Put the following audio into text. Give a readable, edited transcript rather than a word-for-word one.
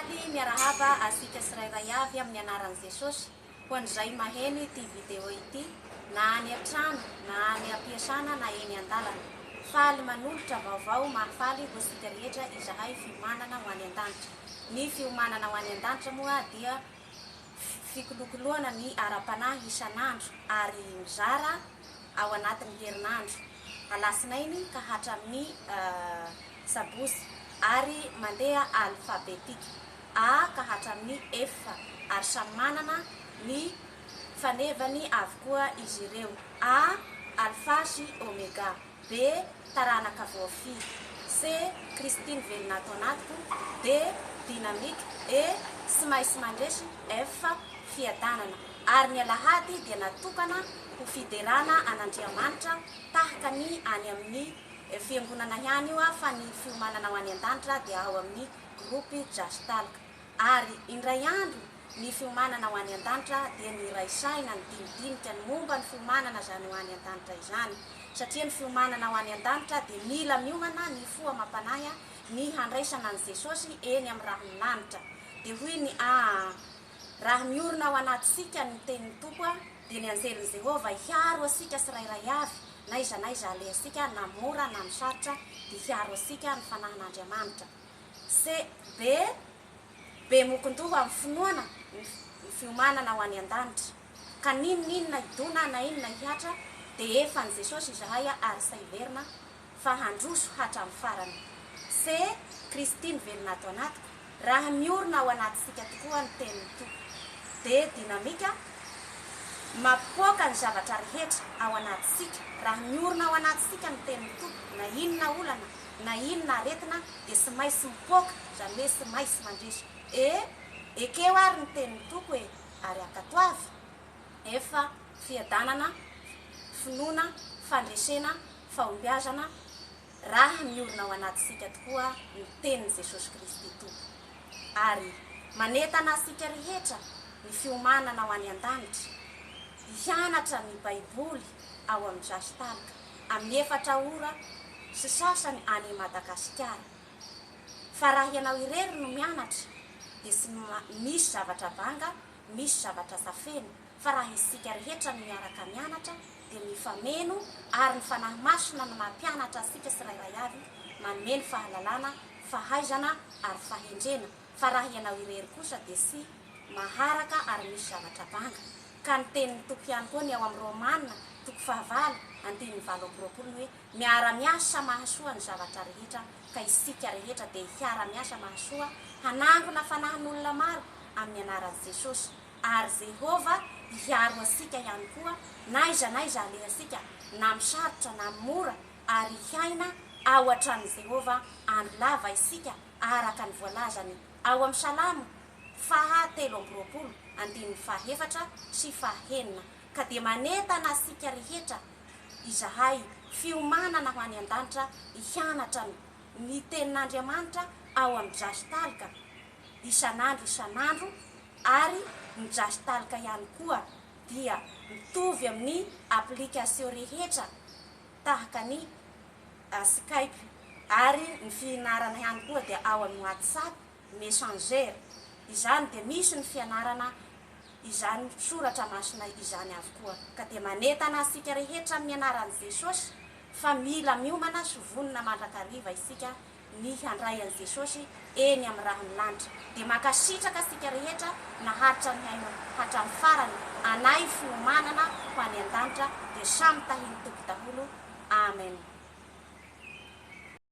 Azafady miarahaba asika tsirairay avy amin'ny anaran'i Jesosy ho an'izay maheno ity video ity na any an-trano na any am-piasana na eny an-dalana. Faly manolotra vaovao mahafaly ho sika rehetra izahay fiomanana ho any an-danitra. Ny fiomanana ho any an-danitra moa dia fikolokoloana ny ara-panahy isan'andro ary mizara ao anatin'ny herinandro. Alasinainy ka hatramin'ny sabosy ary mandeha alfabetika A ka hatramin'ny F ary samy manana ny fanevany avokoa izy ireo. A alpha sy omega, B taranaka voafiry, C Christine velona ato anatiko, D dynamique, E sy maisy mandresy, F fiadanana. Ary ny alahady dia natokana ho fiderana an'Andriamanitra tahaka ny any amin'ny fiangonana ihany io fa ny fiomanana ho any an-danitra dia ao amin'ny groupe Jastalka. Ary indray andro ny fiomanana ho any an-danitra dia ny raisaina ny dinidinika ny momba ny fiomanana zany ho any an-danitra izany, satria ny fiomanana ho any an-danitra dia mila miomana ny foa mampanahy ny handraisana an' Jesosy eny amin'ny raha milanitra. Dia hoy ny raha miorina ao anatisika ny tenin'ny Tompo dia ny anjelin'i Jehova hiaro asika tsirairay avy na iza ale asika na mora na misarotra dia hiaro asika ny fanahin'Andriamanitra. B mokondoho amin'ny finoana ny fiomanana ho any an-danitra, ka ninona idona na inona hiatra dia efa ny Jesosy izahay ary saiverina fa handroso hatramin'ny farany. C Christine velona ato anatiko, raha miorina ao anatisika tokoa ny tenin'ny Tompo. D dynamique, mapoaka ny zavatra rehetra ao anatisika. Raha miorina ao anatisika ny tenin'ny Tompo, na inona olana na inona aretina dia sy maisy mipoaka, zany hoe sy maisy mandresy. Ekeo ary ny tenin'ny Tompo ary akatoavy. F fiadanana, finoana, fandresena, fahombiazana, raha miorina ao anatisika tokoa ny tenin'i Jesosy Kristy Tompo. Ary manetana asika rehetra ny fiomanana ho any an-danitra, hianatra ny baiboly ao amin'ny Jastalka amin'ny 4 ora sy sasany any Madagasikara. Fa raha ianao irery no mianatra dia sy misy zavatra banga, misy zavatra safena, fa raha isika rehetra no miaraka mianatra dia mifameno ary ny fanahy masina no mampianatra asika tsirairay avy, manome ny fahalalana, fahaizana ary fahendrena. Fa raha ianao irery kosa dia sy maharaka ary misy zavatra banga. Ka ny tenin'ny Tompo ihany koa ny ao amin'ny Romanina 7:7 hoe miara-miasa mahasoa ny zavatra rehetra, ka isika rehetra dia hiara-miasa mahasoa hanangona fanahin'olona maro amin'ny anaran'i Jesosy. Ary Jehova hiaro asika ihany koa na iza ale asika na misarotra na mora, ary hiaina ao atran'i Jehova andro lava isika araka ny voalazany ao amin'ny Salamo 3:7 sy 4. Ka dia manetana asika rehetra izahay fiomanana ho any an-danitra, hianatra ny tenin'Andriamanitra ao amin'ny Jastalka isan'andro, ary ny Jastalka ihany koa dia mitovy amin'ny application rehetra tahaka ny Skype, ary ny fianarana ihany koa dia ao amin'ny WhatsApp, Messenger. Izany dia misy ny fianarana izany soratra masina izany avokoa. Ka dia manetana asika rehetra amin'ny anaran'i Jesosy fa mila miomana sy vonona mandrakariva isika ny handray an'i Jesosy eny amin'ny raha milanitra. Dia makasitraka asika rehetra naharitra ny haino hatramin'ny farany anay fiomanana ho any an-danitra, dia samy tahiny Tompo daholo